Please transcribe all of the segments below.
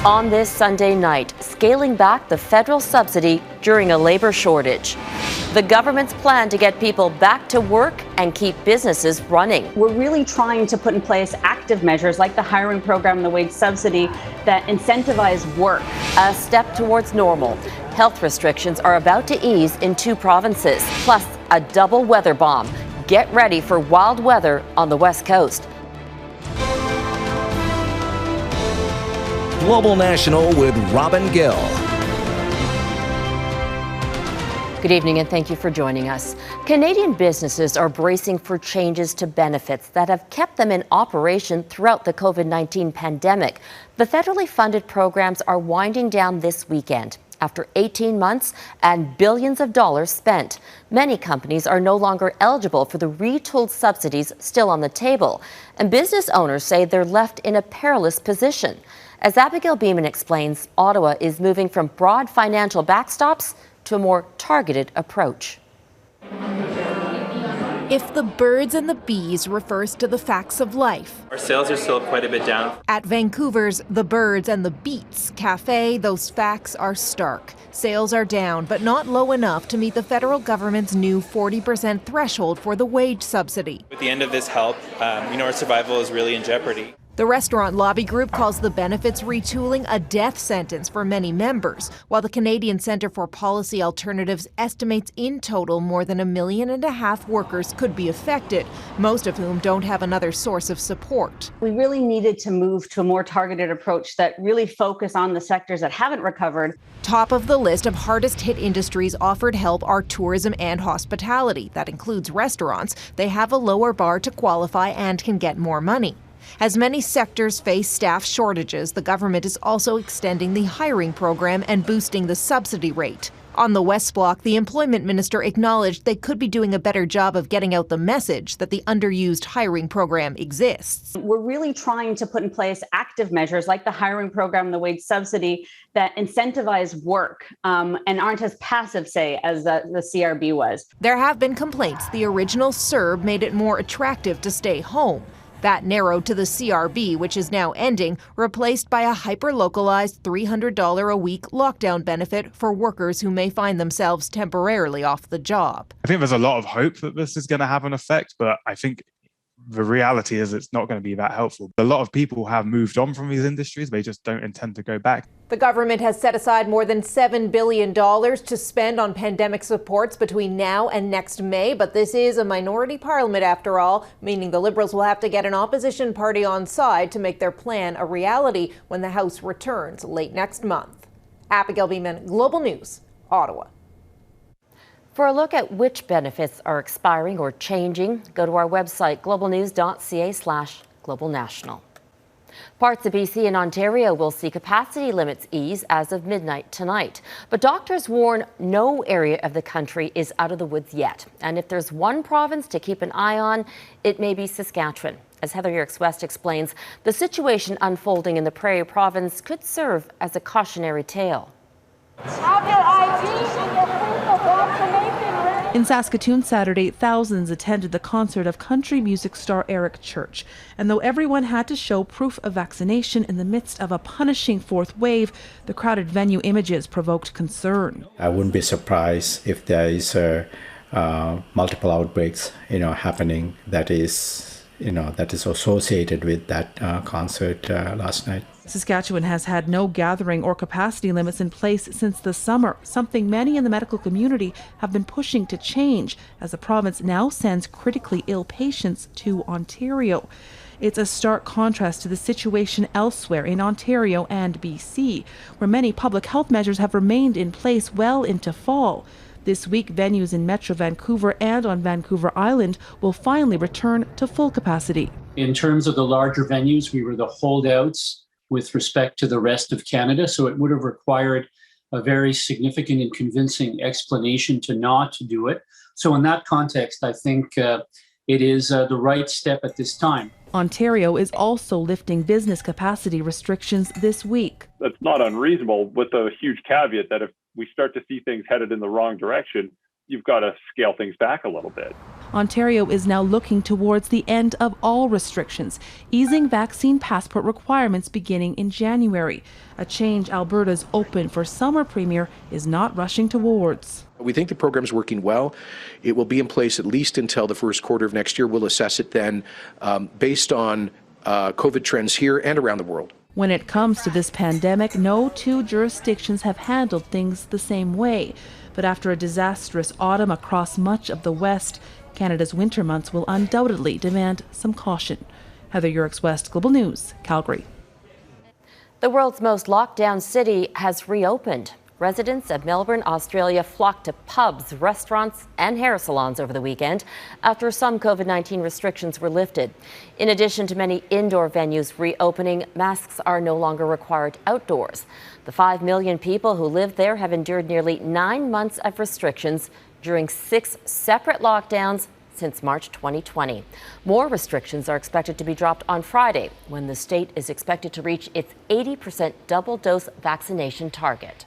On this Sunday night, scaling back the federal subsidy during a labor shortage. The government's plan to get people back to work and keep businesses running. We're really trying to put in place active measures like the hiring program and the wage subsidy that incentivize work. A step towards normal. Health restrictions are about to ease in 2 provinces, plus a double weather bomb. Get ready for wild weather on the West Coast. Global National with Robin Gill. Good evening and thank you for joining us. Canadian businesses are bracing for changes to benefits that have kept them in operation throughout the COVID-19 pandemic. The federally funded programs are winding down this weekend. After 18 months and billions of dollars spent, many companies are no longer eligible for the retooled subsidies still on the table. And business owners say they're left in a perilous position. As Abigail Bimman explains, Ottawa is moving from broad financial backstops to a more targeted approach. If the birds and the bees refers to the facts of life. Our sales are still quite a bit down. At Vancouver's The Birds and the Beets Cafe, those facts are stark. Sales are down, but not low enough to meet the federal government's new 40% threshold for the wage subsidy. With the end of this help, our survival is really in jeopardy. The restaurant lobby group calls the benefits retooling a death sentence for many members, while the Canadian Centre for Policy Alternatives estimates in total more than 1.5 million workers could be affected, most of whom don't have another source of support. We really needed to move to a more targeted approach that really focus on the sectors that haven't recovered. Top of the list of hardest hit industries offered help are tourism and hospitality. That includes restaurants. They have a lower bar to qualify and can get more money. As many sectors face staff shortages, the government is also extending the hiring program and boosting the subsidy rate. On the West Block, the employment minister acknowledged they could be doing a better job of getting out the message that the underused hiring program exists. We're really trying to put in place active measures like the hiring program and the wage subsidy that incentivize work and aren't as passive, say, as the CRB was. There have been complaints the original CERB made it more attractive to stay home. That narrowed to the CRB, which is now ending, replaced by a hyper-localized $300 a week lockdown benefit for workers who may find themselves temporarily off the job. I think there's a lot of hope that this is going to have an effect, but I think the reality is it's not going to be that helpful. A lot of people have moved on from these industries. They just don't intend to go back. The government has set aside more than $7 billion to spend on pandemic supports between now and next May. But this is a minority parliament after all, meaning the Liberals will have to get an opposition party on side to make their plan a reality when the House returns late next month. Abigail Bimman, Global News, Ottawa. For a look at which benefits are expiring or changing, go to our website, globalnews.ca/globalnational. Parts of BC and Ontario will see capacity limits ease as of midnight tonight. But doctors warn no area of the country is out of the woods yet. And if there's one province to keep an eye on, it may be Saskatchewan. As Heather Yourex-West explains, the situation unfolding in the Prairie province could serve as a cautionary tale. Have your ID and your proof of vaccination ready. In Saskatoon Saturday, thousands attended the concert of country music star Eric Church. And though everyone had to show proof of vaccination in the midst of a punishing fourth wave, the crowded venue images provoked concern. I wouldn't be surprised if there is multiple outbreaks, happening that is associated with that concert last night. Saskatchewan has had no gathering or capacity limits in place since the summer, something many in the medical community have been pushing to change as the province now sends critically ill patients to Ontario. It's a stark contrast to the situation elsewhere in Ontario and BC, where many public health measures have remained in place well into fall. This week, venues in Metro Vancouver and on Vancouver Island will finally return to full capacity. In terms of the larger venues, we were the holdouts with respect to the rest of Canada, so it would have required a very significant and convincing explanation to not do it. So in that context, I think it is the right step at this time. Ontario is also lifting business capacity restrictions this week. That's not unreasonable, with a huge caveat that if we start to see things headed in the wrong direction, you've got to scale things back a little bit. Ontario is now looking towards the end of all restrictions, easing vaccine passport requirements beginning in January, a change Alberta's Open for Summer Premier is not rushing towards. We think the program's working well. It will be in place at least until the first quarter of next year. We'll assess it then based on COVID trends here and around the world. When it comes to this pandemic, no two jurisdictions have handled things the same way. But after a disastrous autumn across much of the West, Canada's winter months will undoubtedly demand some caution. Heather Yourex-West, Global News, Calgary. The world's most locked down city has reopened. Residents of Melbourne, Australia flocked to pubs, restaurants and hair salons over the weekend after some COVID-19 restrictions were lifted. In addition to many indoor venues reopening, masks are no longer required outdoors. The 5 million people who live there have endured nearly 9 months of restrictions during 6 separate lockdowns since March 2020. More restrictions are expected to be dropped on Friday, when the state is expected to reach its 80% double-dose vaccination target.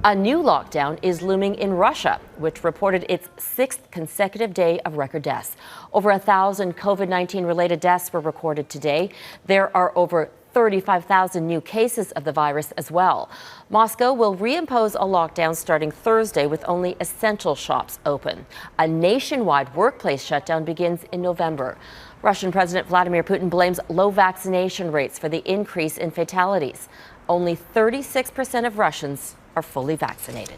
A new lockdown is looming in Russia, which reported its 6th consecutive day of record deaths. Over 1,000 COVID-19 related deaths were recorded today. There are over 35,000 new cases of the virus as well. Moscow will reimpose a lockdown starting Thursday with only essential shops open. A nationwide workplace shutdown begins in November. Russian President Vladimir Putin blames low vaccination rates for the increase in fatalities. Only 36% of Russians are fully vaccinated.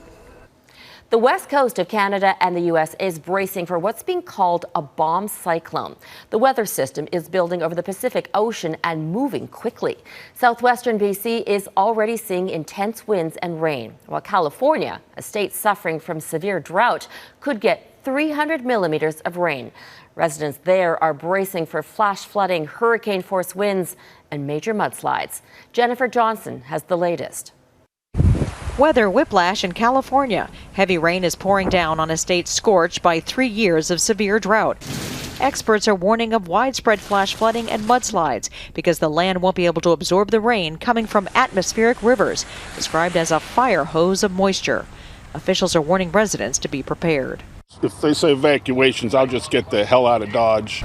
The west coast of Canada and the U.S. is bracing for what's being called a bomb cyclone. The weather system is building over the Pacific Ocean and moving quickly. Southwestern BC is already seeing intense winds and rain, while California, a state suffering from severe drought, could get 300 millimeters of rain. Residents there are bracing for flash flooding, hurricane-force winds, and major mudslides. Jennifer Johnson has the latest. Weather whiplash in California. Heavy rain is pouring down on a state scorched by 3 years of severe drought. Experts are warning of widespread flash flooding and mudslides because the land won't be able to absorb the rain coming from atmospheric rivers, described as a fire hose of moisture. Officials are warning residents to be prepared. If they say evacuations, I'll just get the hell out of Dodge.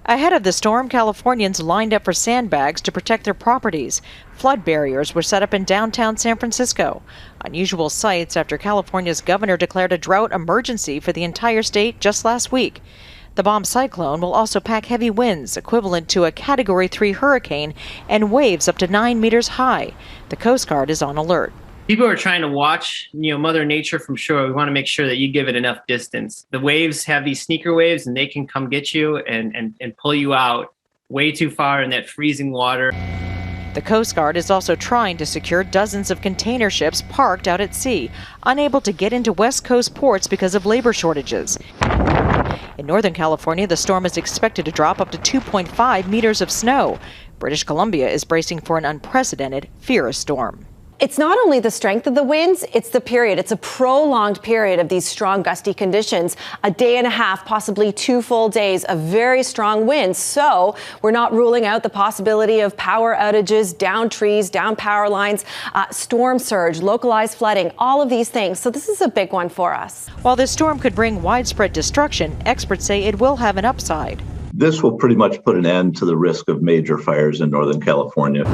Ahead of the storm, Californians lined up for sandbags to protect their properties. Flood barriers were set up in downtown San Francisco. Unusual sights after California's governor declared a drought emergency for the entire state just last week. The bomb cyclone will also pack heavy winds, equivalent to a Category 3 hurricane, and waves up to 9 meters high. The Coast Guard is on alert. People are trying to watch, Mother Nature from shore. We want to make sure that you give it enough distance. The waves have these sneaker waves, and they can come get you and pull you out way too far in that freezing water. The Coast Guard is also trying to secure dozens of container ships parked out at sea, unable to get into West Coast ports because of labor shortages. In Northern California, the storm is expected to drop up to 2.5 meters of snow. British Columbia is bracing for an unprecedented, fierce storm. It's not only the strength of the winds, it's the period. It's a prolonged period of these strong gusty conditions, a day and a half, possibly 2 full days of very strong winds. So we're not ruling out the possibility of power outages, down trees, down power lines, storm surge, localized flooding, all of these things. So this is a big one for us. While this storm could bring widespread destruction, experts say it will have an upside. This will pretty much put an end to the risk of major fires in Northern California.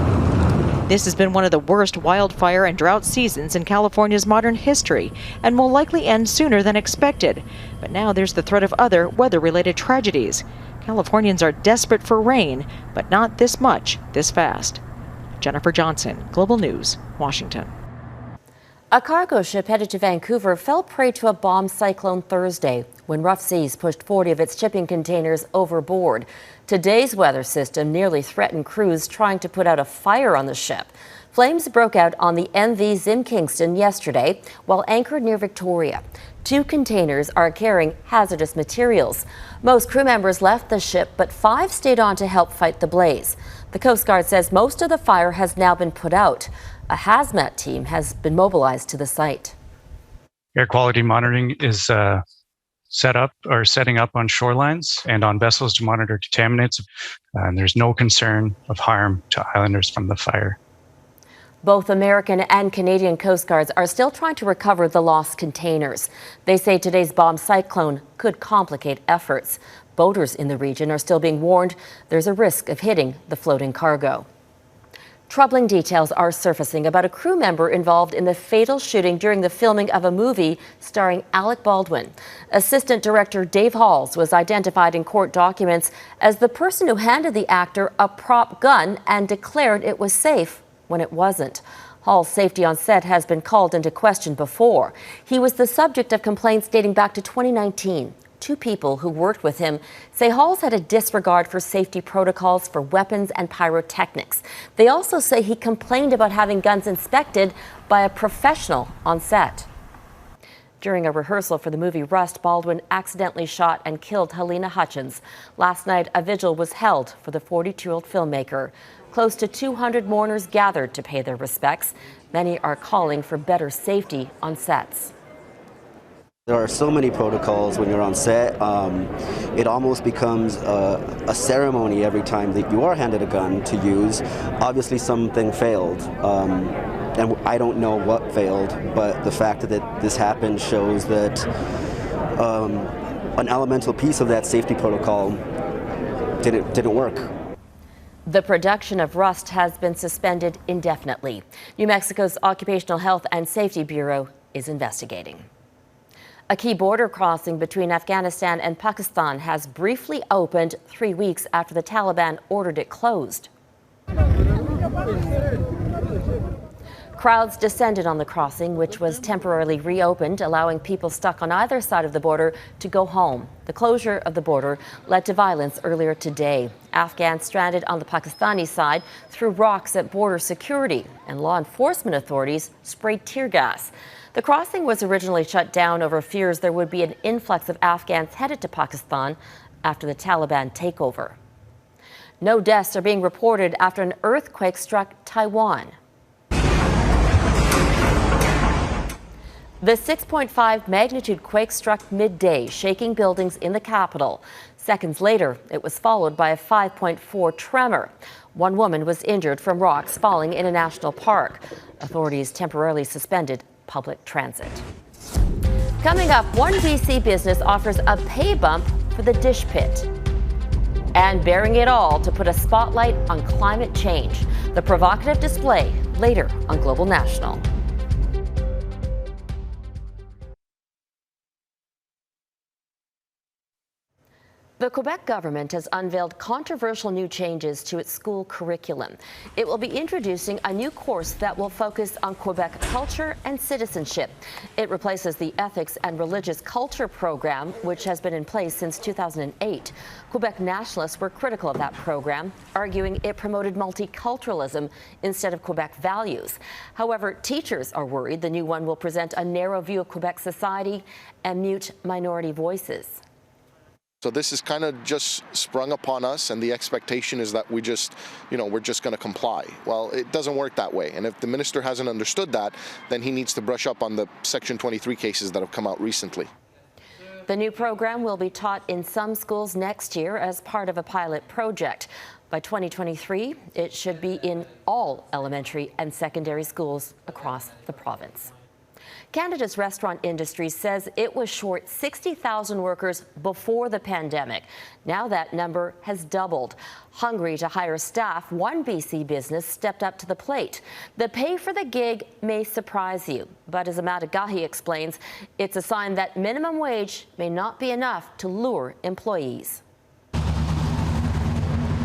This has been one of the worst wildfire and drought seasons in California's modern history and will likely end sooner than expected. But now there's the threat of other weather-related tragedies. Californians are desperate for rain, but not this much, this fast. Jennifer Johnson, Global News, Washington. A cargo ship headed to Vancouver fell prey to a bomb cyclone Thursday when rough seas pushed 40 of its shipping containers overboard. Today's weather system nearly threatened crews trying to put out a fire on the ship. Flames broke out on the MV Zim Kingston yesterday while anchored near Victoria. 2 containers are carrying hazardous materials. Most crew members left the ship, but 5 stayed on to help fight the blaze. The Coast Guard says most of the fire has now been put out. A hazmat team has been mobilized to the site. Air quality monitoring is setting up on shorelines and on vessels to monitor contaminants. And there's no concern of harm to islanders from the fire. Both American and Canadian Coast Guards are still trying to recover the lost containers. They say today's bomb cyclone could complicate efforts. Boaters in the region are still being warned there's a risk of hitting the floating cargo. Troubling details are surfacing about a crew member involved in the fatal shooting during the filming of a movie starring Alec Baldwin. Assistant director Dave Halls was identified in court documents as the person who handed the actor a prop gun and declared it was safe when it wasn't. Hall's safety on set has been called into question before. He was the subject of complaints dating back to 2019. Two people who worked with him say Halls had a disregard for safety protocols for weapons and pyrotechnics. They also say he complained about having guns inspected by a professional on set. During a rehearsal for the movie Rust, Baldwin accidentally shot and killed Helena Hutchins. Last night, a vigil was held for the 42-year-old filmmaker. Close to 200 mourners gathered to pay their respects. Many are calling for better safety on sets. There are so many protocols when you're on set. It almost becomes a ceremony every time that you are handed a gun to use. Obviously something failed, and I don't know what failed, but the fact that this happened shows that an elemental piece of that safety protocol didn't work. The production of Rust has been suspended indefinitely. New Mexico's Occupational Health and Safety Bureau is investigating. A key border crossing between Afghanistan and Pakistan has briefly opened 3 weeks after the Taliban ordered it closed. Crowds descended on the crossing, which was temporarily reopened, allowing people stuck on either side of the border to go home. The closure of the border led to violence earlier today. Afghans stranded on the Pakistani side threw rocks at border security, and law enforcement authorities sprayed tear gas. The crossing was originally shut down over fears there would be an influx of Afghans headed to Pakistan after the Taliban takeover. No deaths are being reported after an earthquake struck Taiwan. The 6.5 magnitude quake struck midday, shaking buildings in the capital. Seconds later, it was followed by a 5.4 tremor. One woman was injured from rocks falling in a national park. Authorities temporarily suspended public transit. Coming up, one BC business offers a pay bump for the dish pit. And bearing it all to put a spotlight on climate change. The provocative display later on Global National. The Quebec government has unveiled controversial new changes to its school curriculum. It will be introducing a new course that will focus on Quebec culture and citizenship. It replaces the Ethics and Religious Culture program, which has been in place since 2008. Quebec nationalists were critical of that program, arguing it promoted multiculturalism instead of Quebec values. However, teachers are worried the new one will present a narrow view of Quebec society and mute minority voices. So this is kind of just sprung upon us, and the expectation is that we're just going to comply. Well, it doesn't work that way. And if the minister hasn't understood that, then he needs to brush up on the Section 23 cases that have come out recently. The new program will be taught in some schools next year as part of a pilot project. By 2023, it should be in all elementary and secondary schools across the province. Canada's restaurant industry says it was short 60,000 workers before the pandemic. Now that number has doubled. Hungry to hire staff, one BC business stepped up to the plate. The pay for the gig may surprise you, but as Amanda Gahi explains, it's a sign that minimum wage may not be enough to lure employees.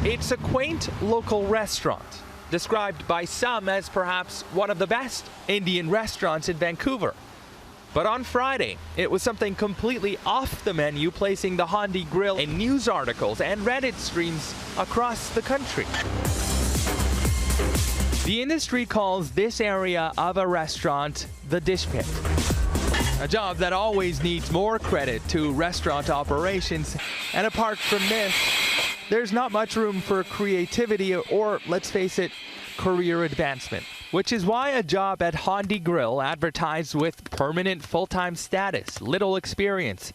It's a quaint local restaurant, described by some as perhaps one of the best Indian restaurants in Vancouver. But on Friday, it was something completely off the menu, placing the Handi Grill in news articles and Reddit streams across the country. The industry calls this area of a restaurant the dish pit, a job that always needs more credit to restaurant operations. And apart from this, there's not much room for creativity or, let's face it, career advancement, which is why a job at Handi Grill advertised with permanent full-time status, little experience,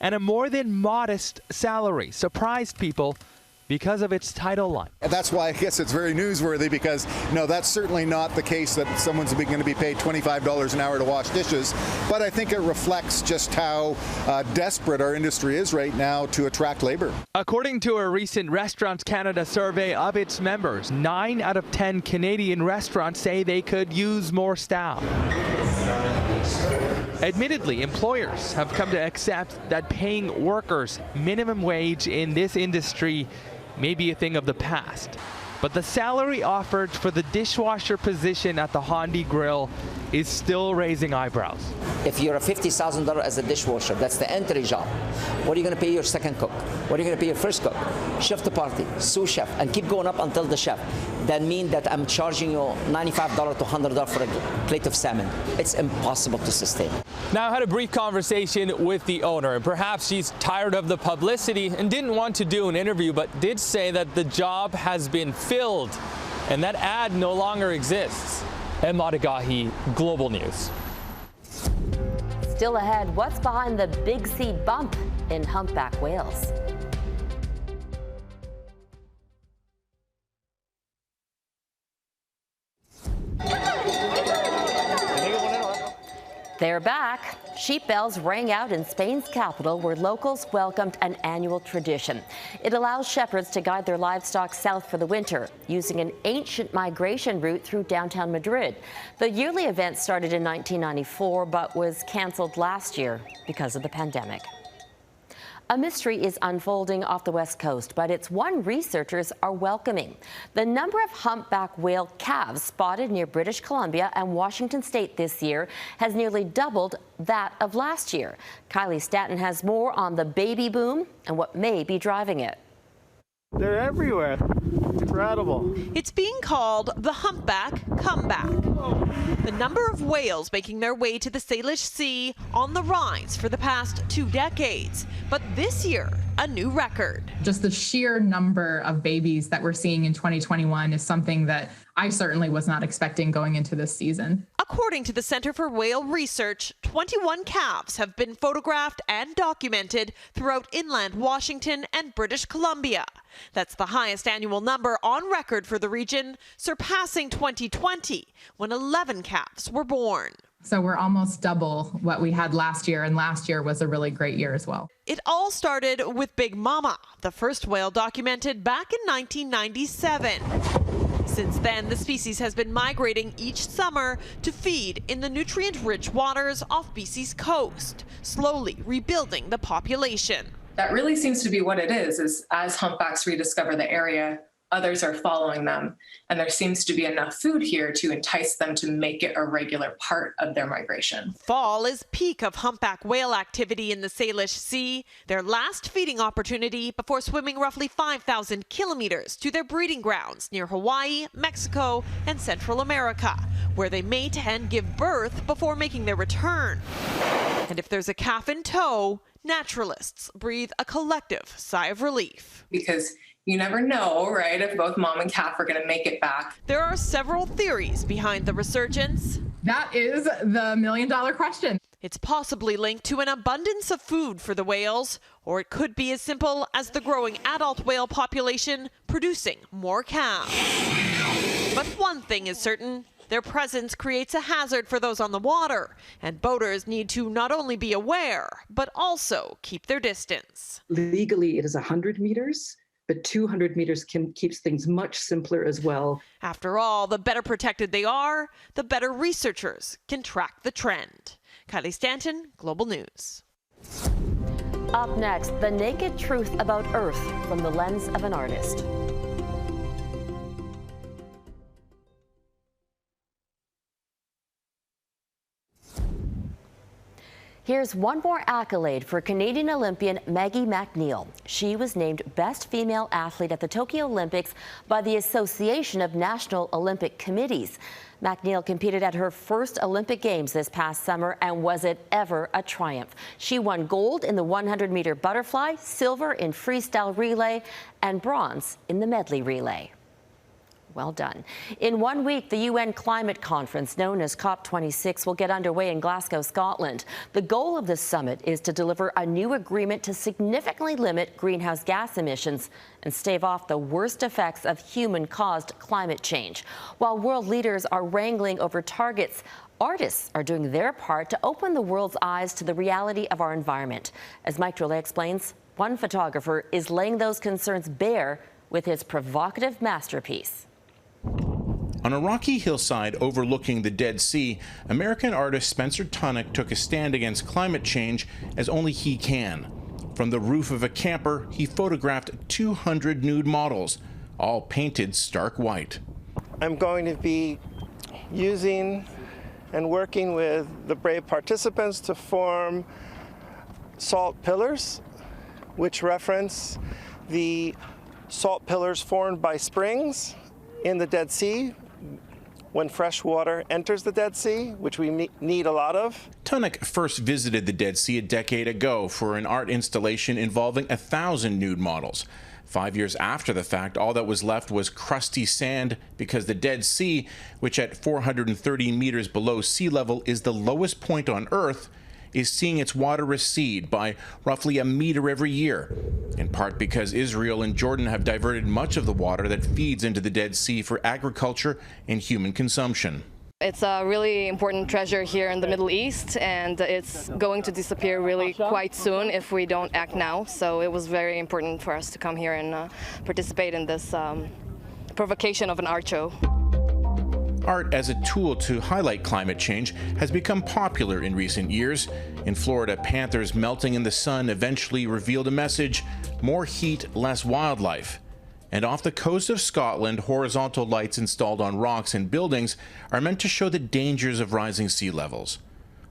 and a more than modest salary surprised people because of its title line. And that's why I guess it's very newsworthy, because no, that's certainly not the case that someone's going to be paid $25 an hour to wash dishes. But I think it reflects just how desperate our industry is right now to attract labor. According to a recent Restaurants Canada survey of its members, 9 out of 10 Canadian restaurants say they could use more staff. Admittedly, employers have come to accept that paying workers minimum wage in this industry may be a thing of the past. But the salary offered for the dishwasher position at the Hondi Grill is still raising eyebrows. If you're a $50,000 as a dishwasher, that's the entry job. What are you going to pay your second cook? What are you going to pay your first cook? Chef de partie, sous chef, and keep going up until the chef. That means that I'm charging you $95 to $100 for a plate of salmon. It's impossible to sustain. Now, I had a brief conversation with the owner, and perhaps she's tired of the publicity and didn't want to do an interview, but did say that the job has been filled and that ad no longer exists. Emmadagahi, Global News. Still ahead, what's behind the Big C bump in humpback whales? They're back. Sheep bells rang out in Spain's capital, where locals welcomed an annual tradition. It allows shepherds to guide their livestock south for the winter, using an ancient migration route through downtown Madrid. The yearly event started in 1994, but was canceled last year because of the pandemic. A mystery is unfolding off the West Coast, but it's one researchers are welcoming. The number of humpback whale calves spotted near British Columbia and Washington State this year has nearly doubled that of last year. Kylie Stanton has more on the baby boom and what may be driving it. They're everywhere. It's incredible. It's being called the humpback comeback. The number of whales making their way to the Salish Sea on the rise for the past 2 decades. But this year, a new record. Just the sheer number of babies that we're seeing in 2021 is something that I certainly was not expecting going into this season. According to the Center for Whale Research, 21 calves have been photographed and documented throughout inland Washington and British Columbia. That's the highest annual number on record for the region, surpassing 2020, when 11 calves were born. So we're almost double what we had last year, and last year was a really great year as well. It all started with Big Mama, the first whale documented back in 1997. Since then, the species has been migrating each summer to feed in the nutrient-rich waters off BC's coast, slowly rebuilding the population. That really seems to be what it is as humpbacks rediscover the area, others are following them, and there seems to be enough food here to entice them to make it a regular part of their migration. Fall is peak of humpback whale activity in the Salish Sea, their last feeding opportunity before swimming roughly 5,000 kilometers to their breeding grounds near Hawaii, Mexico, and Central America, where they mate and give birth before making their return. And if there's a calf in tow, naturalists breathe a collective sigh of relief. Because you never know, right, if both mom and calf are going to make it back. There are several theories behind the resurgence. That is the million-dollar question. It's possibly linked to an abundance of food for the whales, or it could be as simple as the growing adult whale population producing more calves. But one thing is certain. Their presence creates a hazard for those on the water, and boaters need to not only be aware, but also keep their distance. Legally, it is 100 meters. But 200 meters keeps things much simpler as well. After all, the better protected they are, the better researchers can track the trend. Kylie Stanton, Global News. Up next, the naked truth about Earth from the lens of an artist. Here's one more accolade for Canadian Olympian Maggie MacNeil. She was named Best Female Athlete at the Tokyo Olympics by the Association of National Olympic Committees. MacNeil competed at her first Olympic Games this past summer, and was it ever a triumph. She won gold in the 100-meter butterfly, silver in freestyle relay, and bronze in the medley relay. Well done. In 1 week, the UN climate conference known as COP26 will get underway in Glasgow, Scotland. The goal of this summit is to deliver a new agreement to significantly limit greenhouse gas emissions and stave off the worst effects of human-caused climate change. While world leaders are wrangling over targets, artists are doing their part to open the world's eyes to the reality of our environment. As Mike Drolet explains, one photographer is laying those concerns bare with his provocative masterpiece. On a rocky hillside overlooking the Dead Sea, American artist Spencer Tunick took a stand against climate change as only he can. From the roof of a camper, he photographed 200 nude models, all painted stark white. I'm going to be using and working with the brave participants to form salt pillars, which reference the salt pillars formed by springs in the Dead Sea when fresh water enters the Dead Sea, which we need a lot of. Tunick first visited the Dead Sea a decade ago for an art installation involving 1,000 nude models. 5 years after the fact, all that was left was crusty sand because the Dead Sea, which at 430 meters below sea level is the lowest point on Earth, is seeing its water recede by roughly a meter every year, in part because Israel and Jordan have diverted much of the water that feeds into the Dead Sea for agriculture and human consumption. It's a really important treasure here in the Middle East, and it's going to disappear really quite soon if we don't act now. So it was very important for us to come here and participate in this provocation of an art show. Art as a tool to highlight climate change has become popular in recent years. In Florida, panthers melting in the sun eventually revealed a message: more heat, less wildlife. And off the coast of Scotland, horizontal lights installed on rocks and buildings are meant to show the dangers of rising sea levels.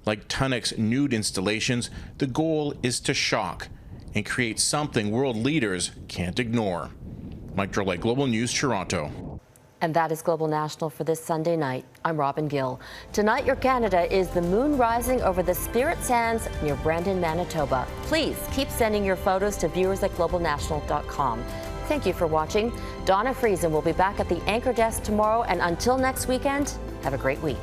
Like Tunick's nude installations, the goal is to shock and create something world leaders can't ignore. Mike Drolet, Global News, Toronto. And that is Global National for this Sunday night. I'm Robin Gill. Tonight, your Canada is the moon rising over the Spirit Sands near Brandon, Manitoba. Please keep sending your photos to viewers@globalnational.com. Thank you for watching. Donna Friesen will be back at the anchor desk tomorrow. And until next weekend, have a great week.